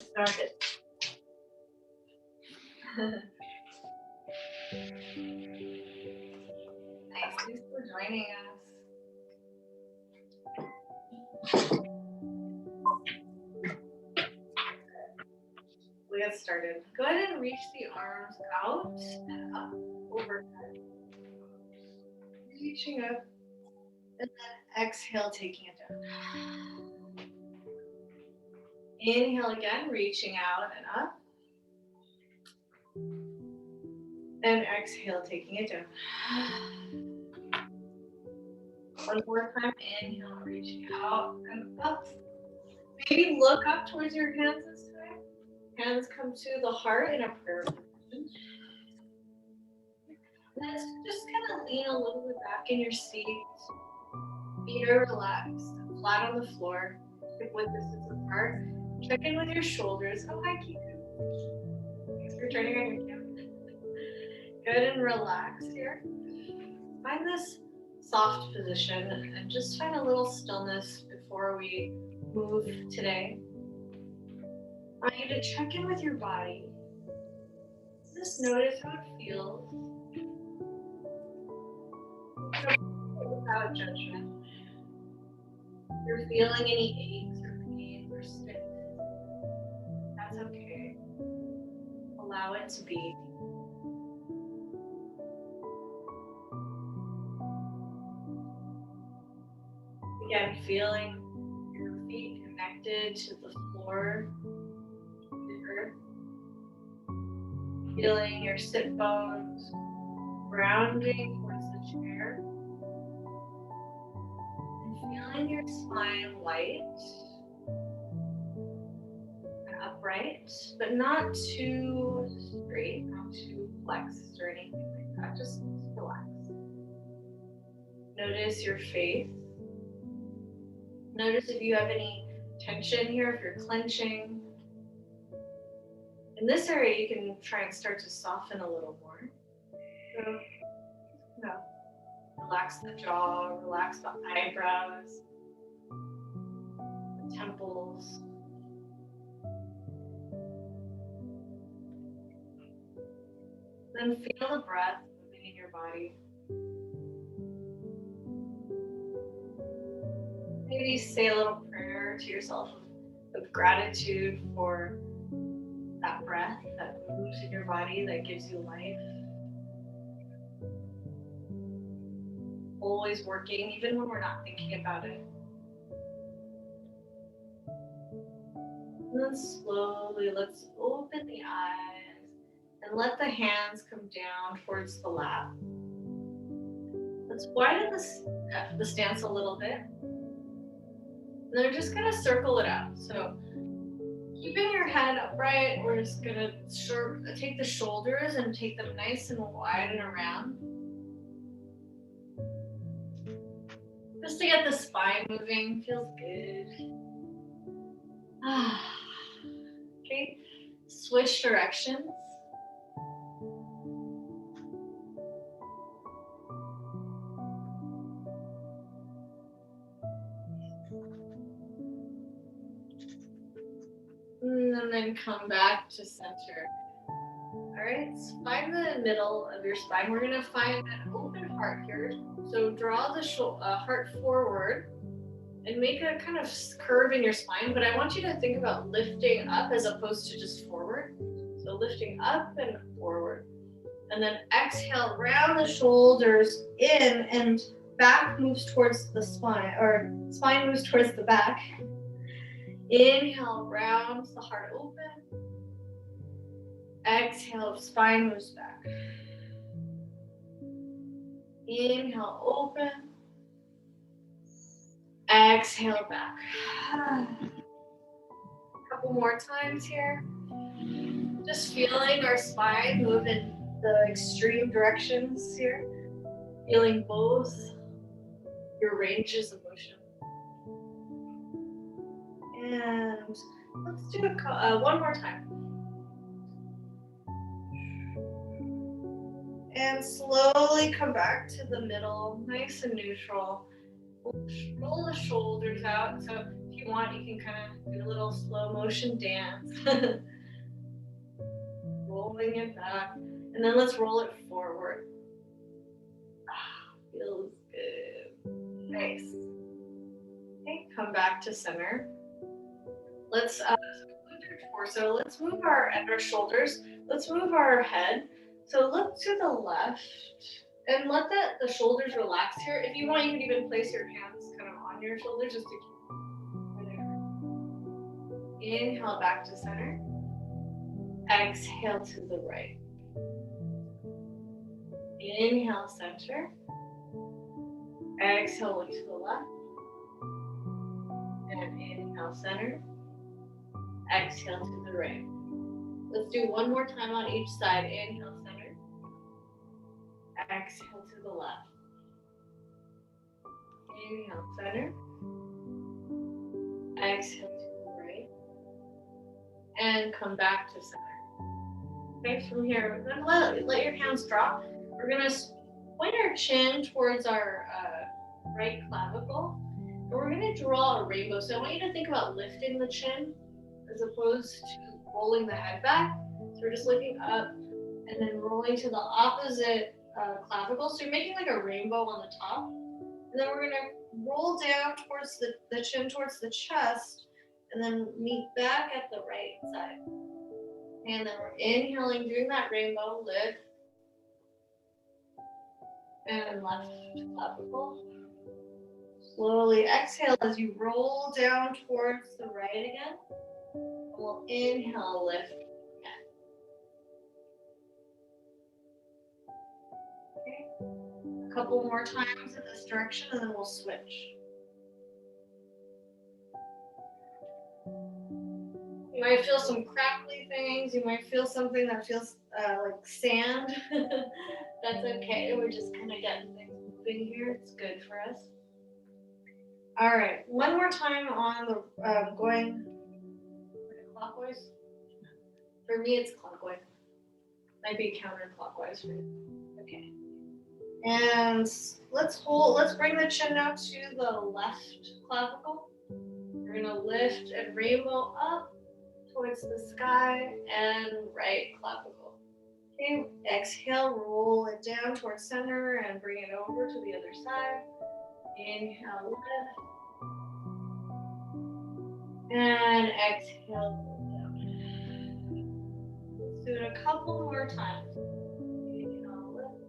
Started. Thanks for joining us. We get started. Go ahead and reach the arms out and up overhead. Reaching up and then exhale, taking it down. Inhale again, reaching out and up. And exhale, taking it down. One more time, inhale, reaching out and up. Maybe look up towards your hands this time. Hands come to the heart in a prayer position. Let's just kind of lean a little bit back in your seat. Feet are relaxed, flat on the floor. Hip width distance apart. Check in with your shoulders. Oh, hi, Kiku. Thanks for turning on your camera. Good and relax here. Find this soft position and just find a little stillness before we move today. I want you to check in with your body. Just notice how it feels. Without judgment. If you're feeling any aches or pains or stiffness, that's okay. Allow it to be. Again, feeling your feet connected to the floor, the earth. Feeling your sit bones grounding towards the chair. And feeling your spine light and upright, but not too straight, not too flexed or anything like that. Just relax. Notice your face. Notice if you have any tension here, if you're clenching. In this area, you can try and start to soften a little more. So, relax the jaw, relax the eyebrows, the temples. Then feel the breath moving in your body. Maybe say a little prayer to yourself of gratitude for that breath that moves in your body, that gives you life. Always working, even when we're not thinking about it. And then slowly, let's open the eyes and let the hands come down towards the lap. Let's widen the stance a little bit. And then we're just gonna circle it out. So keeping your head upright, we're just gonna take the shoulders and take them nice and wide and around. Just to get the spine moving, feels good. Okay, switch directions. And then come back to center. All right, find the middle of your spine. We're gonna find an open heart here. So draw the heart forward and make a kind of curve in your spine, but I want you to think about lifting up as opposed to just forward. So lifting up and forward. And then exhale, round the shoulders in and back moves towards the spine, or spine moves towards the back. Inhale, rounds the heart open. Exhale, spine moves back. Inhale, open. Exhale, back. A couple more times here. Just feeling our spine move in the extreme directions here. Feeling both your ranges of motion. And let's do one more time. And slowly come back to the middle, nice and neutral. Roll the shoulders out. So if you you want, you can kind of do a little slow motion dance. Rolling it back. And then let's roll it forward. Feels good. Nice. Okay, come back to center. Let's move your torso. Let's move our shoulders. Let's move our head. So look to the left and let the shoulders relax here. If you want, you can even place your hands kind of on your shoulders just to keep there. Inhale back to center. Exhale to the right. Inhale center. Exhale look to the left. And inhale center. Exhale to the right. Let's do one more time on each side. Inhale center. Exhale to the left. Inhale center. Exhale to the right. And come back to center. Okay, from here, we're gonna let your hands drop. We're gonna point our chin towards our right clavicle. And we're gonna draw a rainbow. So I want you to think about lifting the chin as opposed to rolling the head back. So we're just looking up and then rolling to the opposite clavicle. So you're making like a rainbow on the top. And then we're gonna roll down towards the chin towards the chest and then meet back at the right side. And then we're inhaling, doing that rainbow, lift. And left clavicle. Slowly exhale as you roll down towards the right again. And we'll inhale, lift again. Okay. A couple more times in this direction and then we'll switch. You might feel some crackly things. You might feel something that feels like sand. That's okay. We're just kind of getting things moving here. It's good for us. All right. One more time on the going clockwise. For me, it's clockwise. Might be counterclockwise for you. Okay. And let's bring the chin now to the left clavicle. We're gonna lift and rainbow up towards the sky and right clavicle. Okay, exhale, roll it down towards center and bring it over to the other side. Inhale, lift. And exhale, roll down. Let's do it a couple more times. Inhale, lift.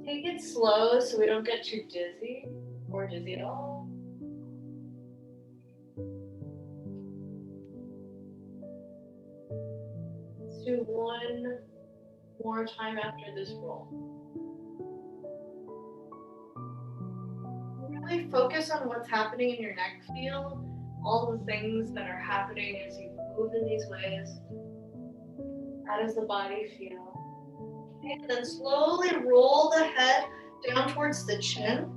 Take it slow so we don't get too dizzy or dizzy at all. Do one more time after this roll. Really focus on what's happening in your neck. Feel all the things that are happening as you move in these ways. How does the body feel? Okay, and then slowly roll the head down towards the chin.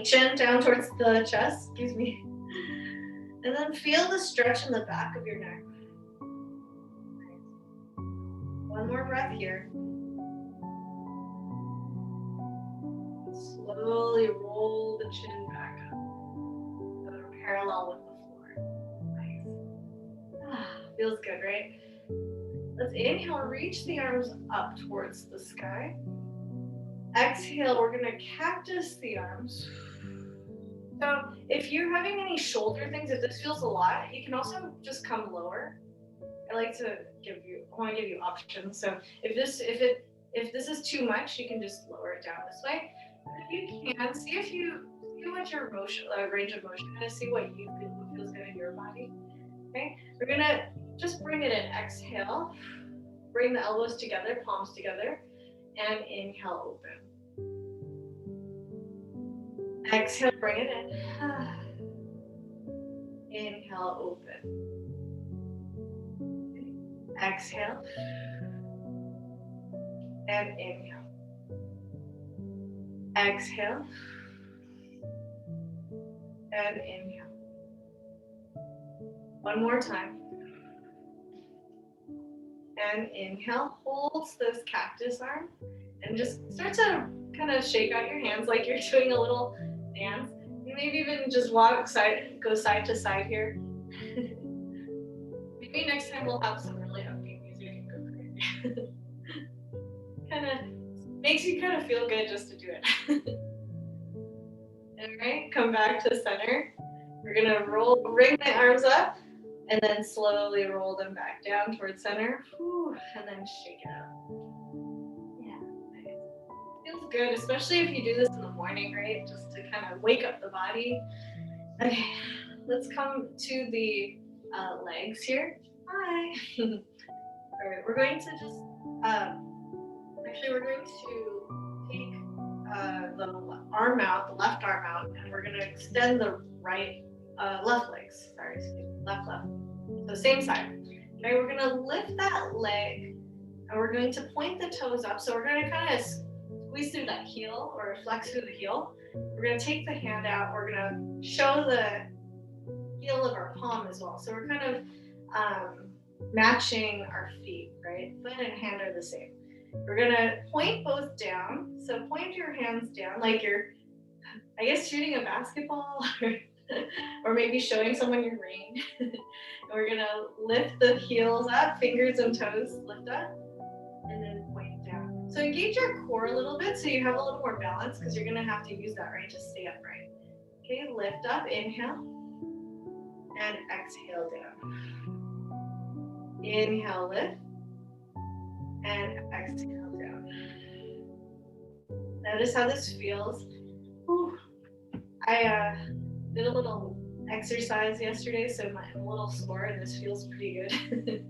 Chin down towards the chest, excuse me. And then feel the stretch in the back of your neck. One more breath here. Slowly roll the chin back up. So they're parallel with the floor. Nice. Feels good, right? Let's inhale, reach the arms up towards the sky. Exhale, we're gonna cactus the arms. So if you're having any shoulder things, if this feels a lot, you can also just come lower. I want to give you options. So if this is too much, you can just lower it down this way. If you can, see what your range of motion is, see what feels good in your body. Okay, we're gonna just bring it in. Exhale, bring the elbows together, palms together, and inhale, open. Exhale, bring it in. Inhale, open. Exhale and inhale. Exhale and inhale. One more time. And inhale, hold this cactus arm and just start to kind of shake out your hands like you're doing a little dance. You maybe even just go side to side here. Maybe next time we'll have some really upbeat music and go crazy. Kind of makes you kind of feel good just to do it. Alright, come back to center. We're gonna ring the arms up and then slowly roll them back down towards center. Whew, and then shake it out. Yeah, nice. Feels good, especially if you do this in the morning, right? Just to kind of wake up the body. Okay, let's come to the legs here. Hi. Alright, we're going to just, actually we're going to take the arm out, the left arm out, and we're going to extend the left legs. Sorry, excuse me, left. So same side. Okay, we're going to lift that leg, and we're going to point the toes up. So we're going to kind of squeeze through that heel or flex through the heel. We're going to take the hand out. We're going to show the heel of our palm as well. So we're kind of matching our feet, right? Foot and hand are the same. We're gonna point both down. So point your hands down like you're, I guess, shooting a basketball or maybe showing someone your ring. And we're gonna lift the heels up, fingers and toes lift up, and then point down. So engage your core a little bit so you have a little more balance because you're gonna have to use that, right, to stay upright. Okay, lift up, inhale, and exhale down. Inhale, lift, and exhale down. Notice how this feels. Whew. I did a little exercise yesterday, so I'm a little sore, and this feels pretty good.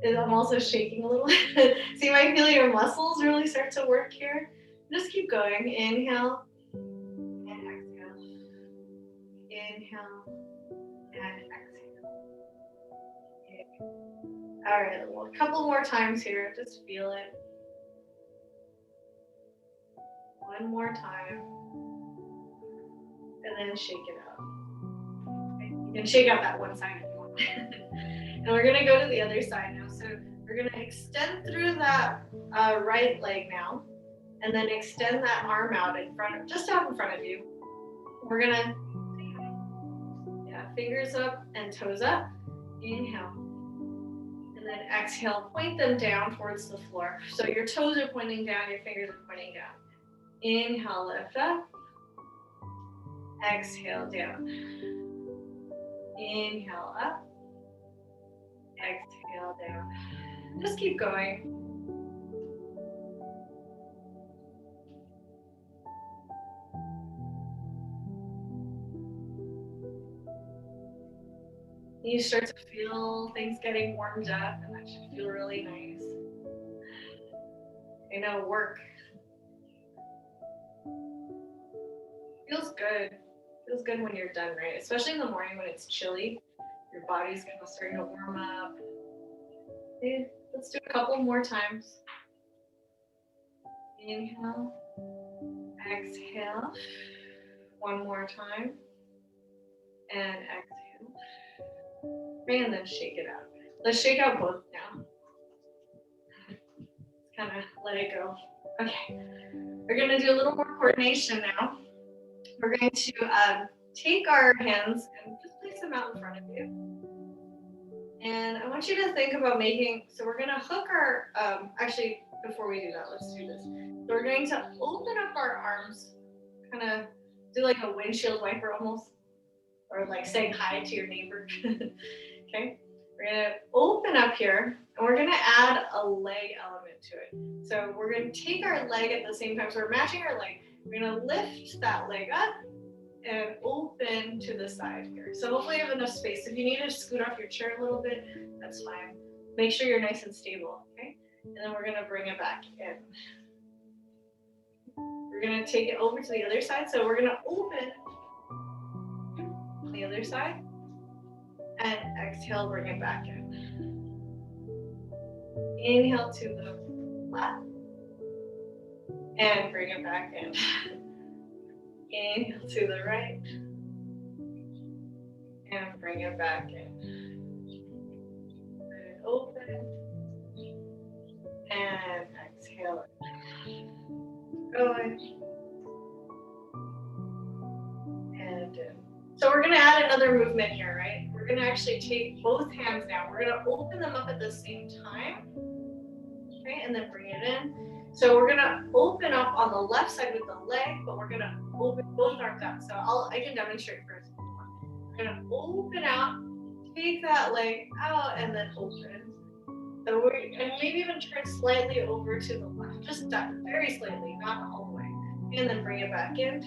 I'm also shaking a little. So you might feel your muscles really start to work here. Just keep going. Inhale and exhale. Inhale and exhale. All right, well, a couple more times here. Just feel it. One more time. And then shake it out. Okay. You can shake out that one side if you want. And we're going to go to the other side now. So we're going to extend through that right leg now. And then extend that arm out in front, just out in front of you. We're going to, fingers up and toes up. Inhale. And then exhale, point them down towards the floor. So your toes are pointing down, your fingers are pointing down. Inhale, lift up. Exhale, down. Inhale, up. Exhale, down. Just keep going. You start to feel things getting warmed up, and that should feel really nice. I know, work. Feels good. Feels good when you're done, right? Especially in the morning when it's chilly. Your body's kind of starting to warm up. Okay, let's do a couple more times. Inhale. Exhale. One more time. And exhale. And then shake it out. Let's shake out both now. Kind of let it go. Okay. We're going to do a little more coordination now. We're going to take our hands and just place them out in front of you. And I want you to think about so we're going to hook our, actually, before we do that, let's do this. So we're going to open up our arms, kind of do like a windshield wiper almost, or like saying hi to your neighbor. Okay, we're going to open up here, and we're going to add a leg element to it. So we're going to take our leg at the same time. So we're matching our leg. We're going to lift that leg up and open to the side here. So hopefully you have enough space. If you need to scoot off your chair a little bit, that's fine. Make sure you're nice and stable, okay? And then we're going to bring it back in. We're going to take it over to the other side. So we're going to open on the other side. And exhale, bring it back in. Inhale to the left. And bring it back in. Inhale to the right. And bring it back in. Let it open. And exhale. Going. and in. So we're gonna add another movement here, right? We're gonna actually take both hands now. We're gonna open them up at the same time, okay, and then bring it in. So we're gonna open up on the left side with the leg, but we're gonna open both arms out. So I can demonstrate first. We're gonna open out, take that leg out, and then open. So and maybe even turn slightly over to the left, just that, very slightly, not all the way. And then bring it back in. And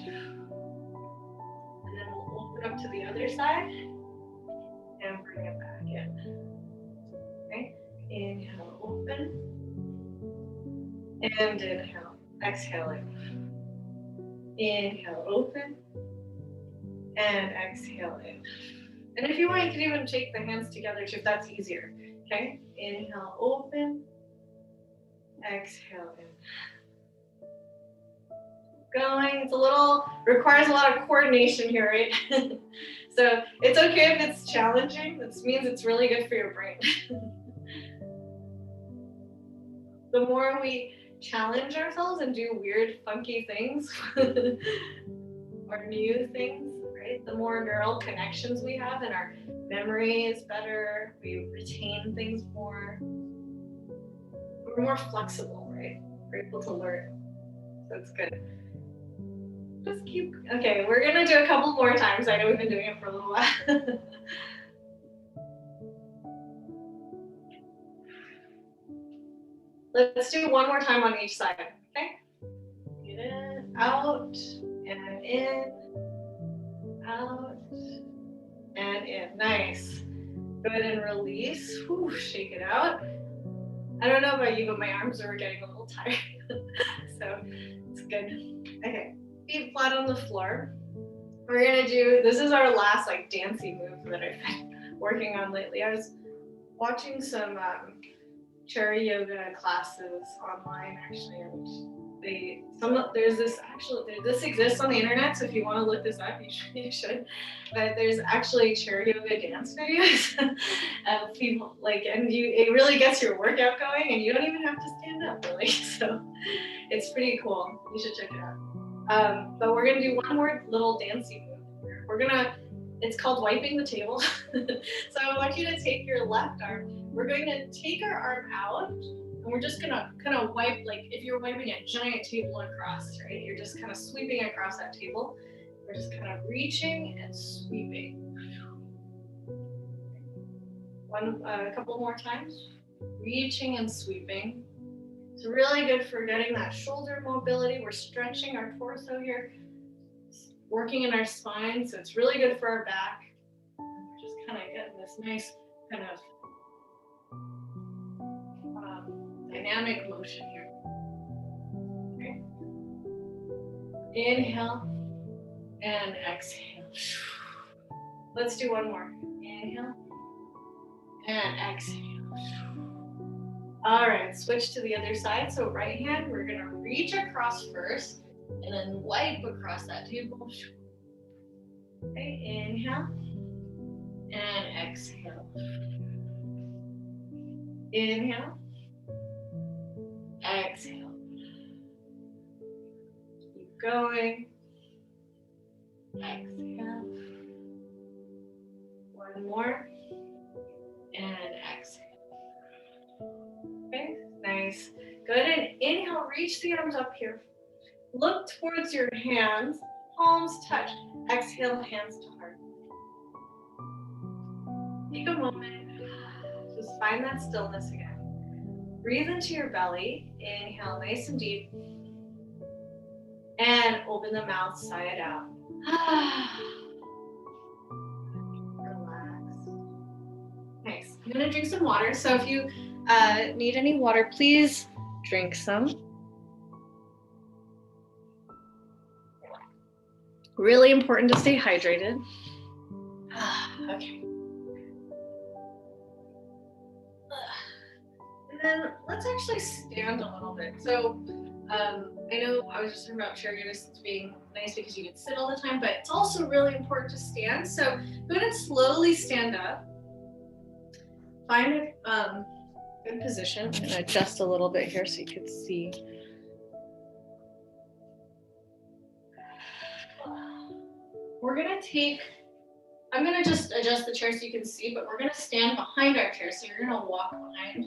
then we'll open up to the other side and bring it back in. Okay, inhale, open. And inhale, exhale in. Inhale, open. And exhale in. And if you want, you can even take the hands together too, if that's easier. Okay, inhale, open. Exhale in. Going, it's requires a lot of coordination here, right? So it's okay if it's challenging. This means it's really good for your brain. The more we challenge ourselves and do weird, funky things or new things, right? The more neural connections we have and our memory is better, we retain things more. We're more flexible, right? We're able to learn. So it's good. Just keep, okay, we're gonna do a couple more times. I know we've been doing it for a little while. Let's do one more time on each side, okay? Get in, out, and in, out, and in. Nice. Go ahead and release. Whew, shake it out. I don't know about you, but my arms are getting a little tired. So it's good. Okay, feet flat on the floor. We're gonna do, this is our last like dancey move that I've been working on lately. I was watching some cherry yoga classes online actually, and this exists on the internet, so if you want to look this up, you should. But there's actually cherry yoga dance videos of people and it really gets your workout going, and you don't even have to stand up really. So it's pretty cool. You should check it out. But we're gonna do one more little dancey move. It's called wiping the table. So I want you to take your left arm. We're going to take our arm out, and we're just gonna kind of wipe, like if you're wiping a giant table across, right? You're just kind of sweeping across that table. We're just kind of reaching and sweeping. A couple more times. Reaching and sweeping. It's really good for getting that shoulder mobility. We're stretching our torso here, working in our spine, so it's really good for our back. We're just kind of getting this nice kind of dynamic motion here. Okay. Inhale and exhale. Let's do one more. Inhale and exhale. All right, switch to the other side. So right hand, we're gonna reach across first and then wipe across that table. Okay, inhale and exhale. Inhale, exhale. Keep going. Exhale. One more. And exhale. Okay, nice. Go ahead and inhale, reach the arms up here. Look towards your hands, palms touch. Exhale, hands to heart. Take a moment, just find that stillness again. Breathe into your belly, inhale nice and deep. And open the mouth, sigh it out. Relax. Nice. I'm gonna drink some water, so if you need any water, please drink some. Really important to stay hydrated. Okay. And then let's actually stand a little bit. So I know I was just talking about chair yoga being nice because you can sit all the time, but it's also really important to stand. So go ahead and slowly stand up. Find a good position. I'm gonna adjust a little bit here so you can see. We're gonna take, I'm gonna just adjust the chair so you can see, but we're gonna stand behind our chair. So you're gonna walk behind,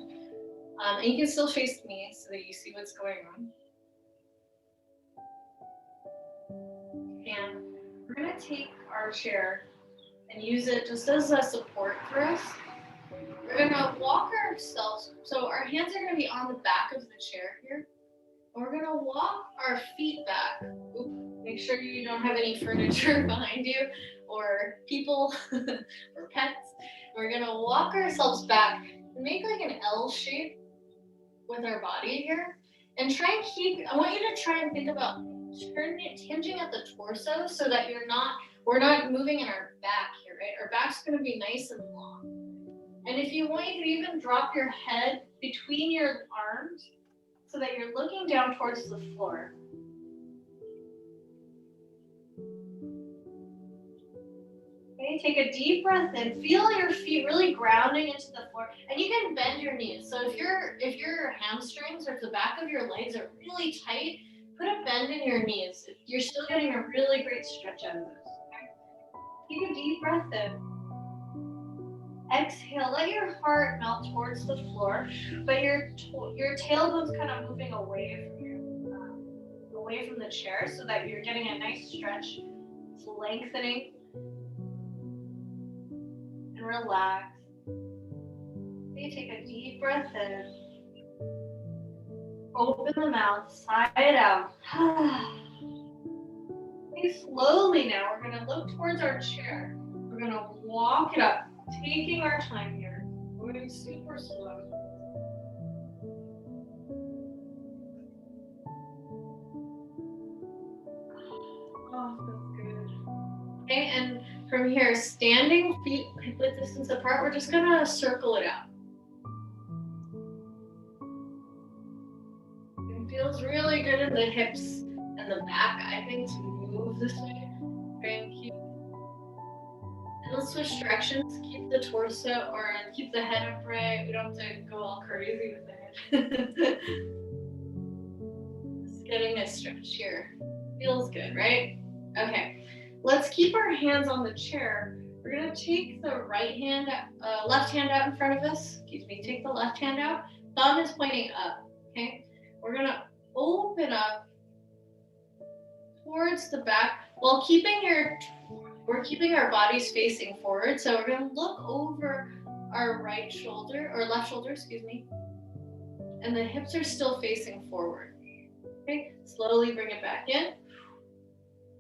and you can still face me so that you see what's going on. And we're gonna take our chair and use it just as a support for us. We're gonna walk ourselves, so our hands are gonna be on the back of the chair here. And we're gonna walk our feet back. Make sure you don't have any furniture behind you or people or pets. We're gonna walk ourselves back and make like an L shape with our body here. And try and keep, I want you to try and think about hinging at the torso so that we're not moving in our back here, right? Our back's gonna be nice and long. And if you want, you can even drop your head between your arms so that you're looking down towards the floor. Okay, take a deep breath in. Feel your feet really grounding into the floor. And you can bend your knees. So if your hamstrings or if the back of your legs are really tight, put a bend in your knees. You're still getting a really great stretch out of this. Okay? Take a deep breath in. Exhale, let your heart melt towards the floor, but your tailbone's kind of moving away from the chair so that you're getting a nice stretch. It's lengthening. And relax. Okay, take a deep breath in. Open the mouth, sigh it out. Okay, slowly now, we're gonna look towards our chair. We're gonna walk it up, taking our time here. Moving super slow. Oh, that's good. Okay, and from here, standing feet hip width distance apart, we're just gonna circle it out. It feels really good in the hips and the back, I think, to move this way. Okay, and let's switch directions. Keep the torso or keep the head upright. We don't have to go all crazy with it. Just getting a stretch here. Feels good, right? Okay, let's keep our hands on the chair. We're gonna take the left hand out in front of us. Excuse me, take the left hand out. Thumb is pointing up, okay? We're gonna open up towards the back while we're keeping our bodies facing forward. So we're gonna look over our left shoulder, excuse me. And the hips are still facing forward. Okay, slowly bring it back in.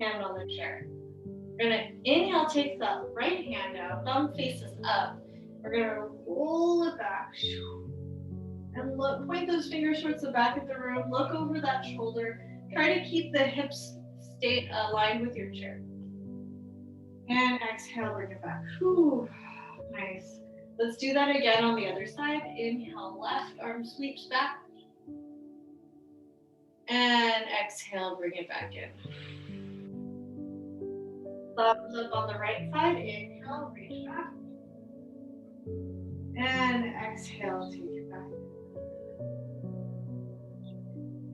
Hand on the chair. We're gonna inhale, take the right hand out, thumb faces up. We're gonna roll it back. And point those fingers towards the back of the room. Look over that shoulder. Try to keep the hips aligned with your chair. And exhale, bring it back. Whew, nice. Let's do that again on the other side. Inhale, left arm sweeps back. And exhale, bring it back in. Thumbs up on the right side. Inhale, reach back. And exhale, take it back.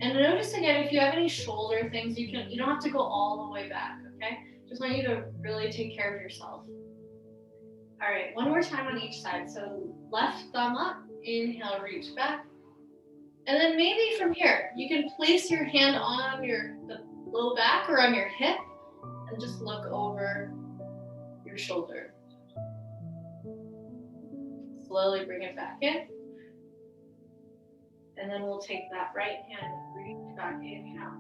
And notice again, if you have any shoulder things, you don't have to go all the way back, okay? Just want you to really take care of yourself. All right, one more time on each side. So left thumb up, inhale, reach back. And then maybe from here, you can place your hand on the low back or on your hip and just look over your shoulder. Slowly bring it back in. And then we'll take that right hand, reach back, inhale.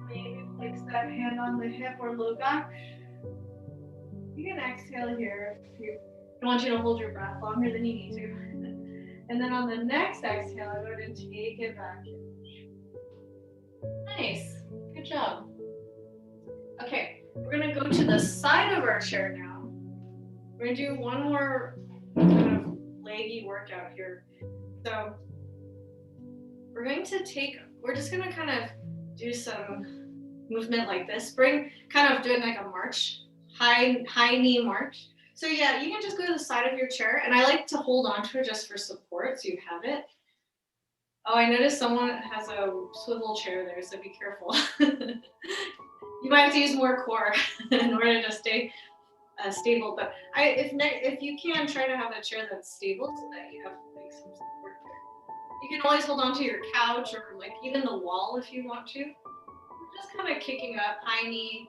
Maybe place that hand on the hip or low back. You can exhale here if you don't want you to hold your breath longer than you need to. And then on the next exhale, I'm going to take it back in. Nice, good job. Okay, we're gonna go to the side of our chair now. We're gonna do one more kind of leggy workout here. So we're just gonna kind of do some movement like this. Kind of doing like a march, high knee march. So yeah, you can just go to the side of your chair, and I like to hold on to it just for support so you have it. Oh, I noticed someone has a swivel chair there, so be careful. You might have to use more core in order to stay stable. But if you can, try to have a chair that's stable so that you have like some support there. You can always hold on to your couch or like even the wall if you want to. Just kind of kicking up, high knees.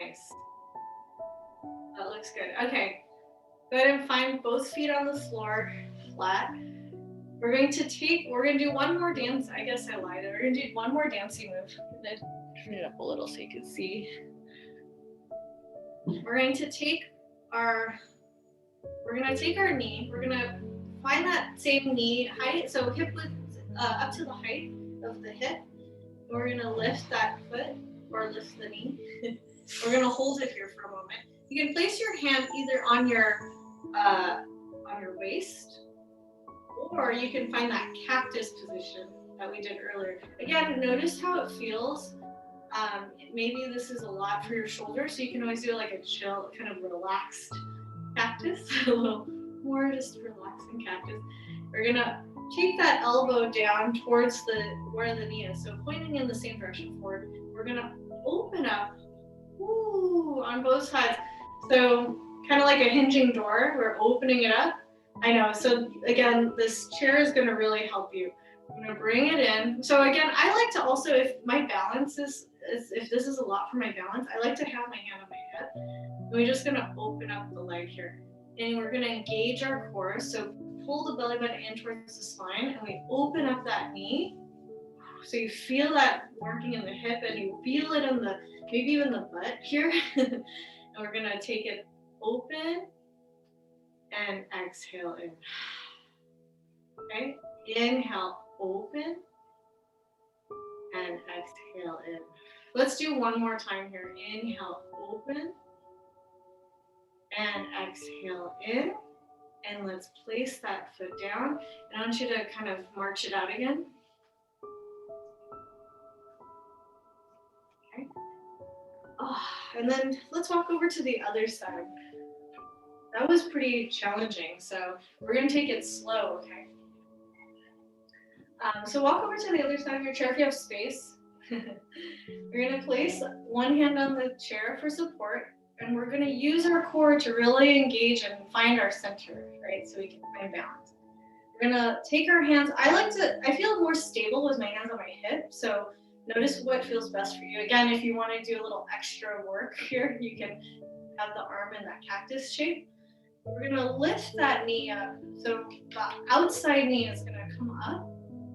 Nice. That looks good. Okay. Go ahead and find both feet on the floor, flat. We're going to do one more dance. I guess I lied. We're going to do one more dancing move. I'm going to turn it up a little so you can see. We're going to take our knee. We're going to find that same knee height. So hip width up to the height of the hip. We're going to lift that foot or lift the knee. We're going to hold it here for a moment. You can place your hand either on your waist, or you can find that cactus position that we did earlier. Again, notice how it feels. Maybe this is a lot for your shoulders, so you can always do like a chill, kind of relaxed cactus, a little more just relaxing cactus. We're gonna take that elbow down towards where the knee is, so pointing in the same direction forward. We're gonna open up, on both sides. So kind of like a hinging door, we're opening it up. I know, so again, this chair is gonna really help you. I'm gonna bring it in. So again, I like to also, if my balance if this is a lot for my balance, I like to have my hand on my head. And we're just gonna open up the leg here. And we're gonna engage our core. So pull the belly button in towards the spine and we open up that knee. So you feel that working in the hip and you feel it in maybe even the butt here. And we're gonna take it open and exhale in. Okay, inhale, open and exhale in. Let's do one more time here. Inhale, open and exhale in. And let's place that foot down. And I want you to kind of march it out again. Okay. And then let's walk over to the other side. That was pretty challenging, so we're gonna take it slow, okay? So walk over to the other side of your chair if you have space. We're gonna place one hand on the chair for support, and we're gonna use our core to really engage and find our center, right? So we can find balance. We're gonna take our hands. I feel more stable with my hands on my hip, so notice what feels best for you. Again, if you wanna do a little extra work here, you can have the arm in that cactus shape. We're gonna lift that knee up. So the outside knee is gonna come up.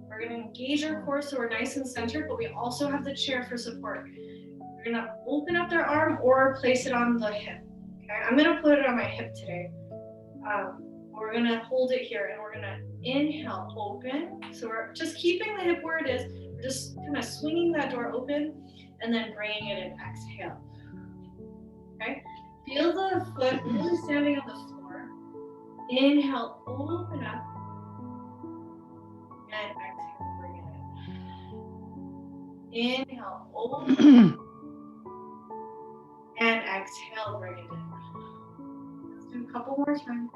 We're gonna engage our core so we're nice and centered, but we also have the chair for support. We're gonna open up their arm or place it on the hip. Okay, I'm gonna put it on my hip today. We're gonna hold it here and we're gonna inhale, open. So we're just keeping the hip where it is. We're just kind of swinging that door open and then bringing it in, exhale. Okay, feel the foot really standing on the floor. Inhale, open up, and exhale, bring it in. Inhale, open, and exhale, bring it in. Let's do a couple more times.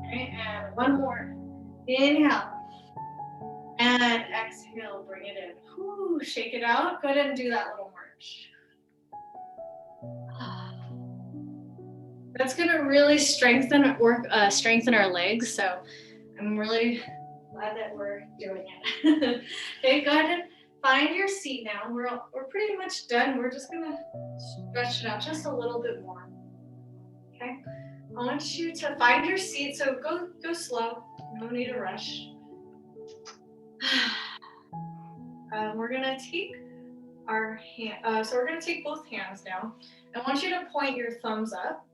Okay, and one more. Inhale, and exhale, bring it in. Shake it out. Go ahead and do that little march. That's gonna really strengthen our legs. So I'm really glad that we're doing it. Okay, go ahead and find your seat now. We're pretty much done. We're just gonna stretch it out just a little bit more. Okay, I want you to find your seat. So go slow. No need to rush. We're gonna take our hand. So we're gonna take both hands now. I want you to point your thumbs up.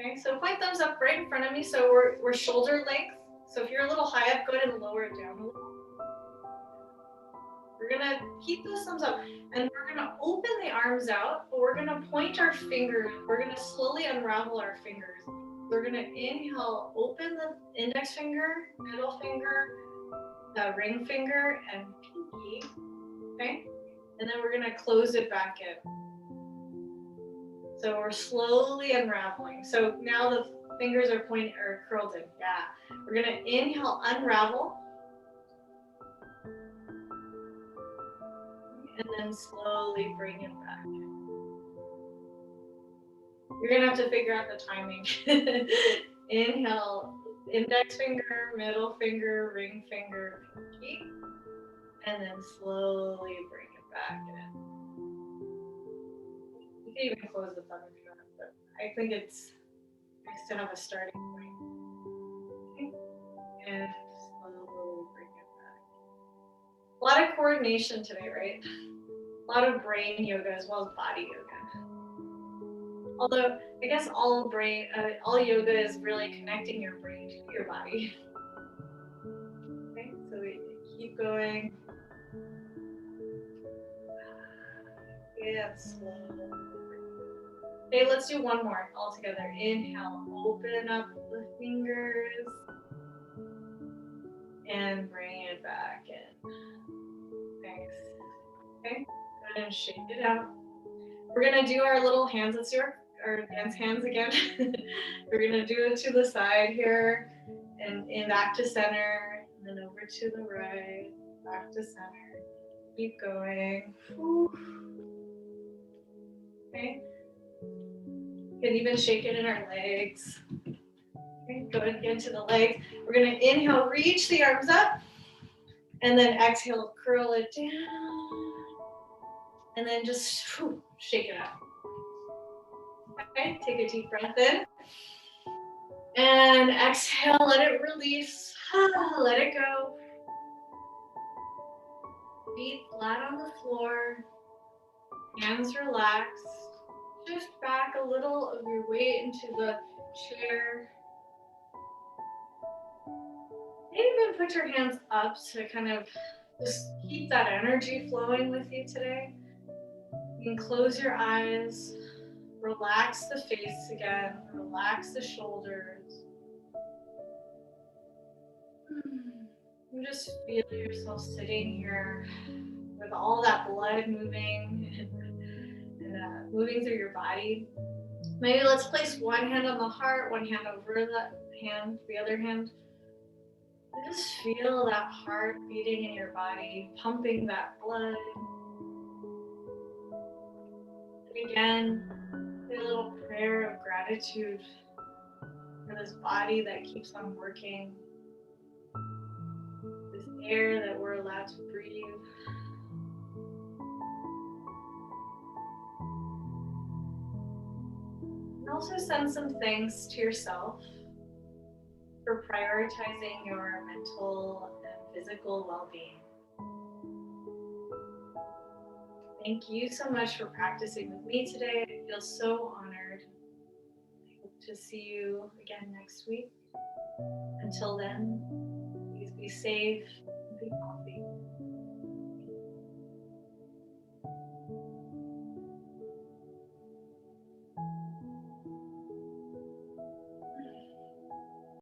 Okay, so point thumbs up right in front of me. So we're shoulder length. So if you're a little high up, go ahead and lower it down a little. We're gonna keep those thumbs up and we're gonna open the arms out, but we're gonna point our fingers. We're gonna slowly unravel our fingers. We're gonna inhale, open the index finger, middle finger, the ring finger, and pinky. Okay, and then we're gonna close it back in. So we're slowly unraveling. So now the Fingers are pointing or curled in. Yeah. We're gonna inhale, unravel. And then slowly bring it back. You're gonna have to figure out the timing. Inhale, index finger, middle finger, ring finger, pinky. And then slowly bring it back in. You can even close the thumb if you want, but I think it's nice to have a starting point. Okay. And slowly bring it back. A lot of coordination today, right? A lot of brain yoga as well as body yoga. Although I guess all yoga is really connecting your brain to your body. Okay, so we keep going. Yeah, slow. Okay, let's do one more all together. Inhale, open up the fingers and bring it back in. Thanks. Okay, go ahead and shake it out. We're gonna do our little hands. Let's do our dance hands again. We're gonna do it to the side here and back to center, and then over to the right, back to center. Keep going. Okay. You can even shake it in our legs. Okay, go ahead and get into the legs. We're gonna inhale, reach the arms up, and then exhale, curl it down, and then just shake it out. Okay, take a deep breath in. And exhale, let it release. Let it go. Feet flat on the floor. Hands relaxed. Shift back a little of your weight into the chair. Maybe even put your hands up to kind of just keep that energy flowing with you today. You can close your eyes. Relax the face again. Relax the shoulders. And just feel yourself sitting here with all that blood moving and moving through your body. Maybe let's place one hand on the heart, one hand over the other hand. And just feel that heart beating in your body, pumping that blood. And again, say a little prayer of gratitude for this body that keeps on working. This air that we're allowed to breathe. And also send some thanks to yourself for prioritizing your mental and physical well-being. Thank you so much for practicing with me today. I feel so honored. I hope to see you again next week. Until then, please be safe and be healthy.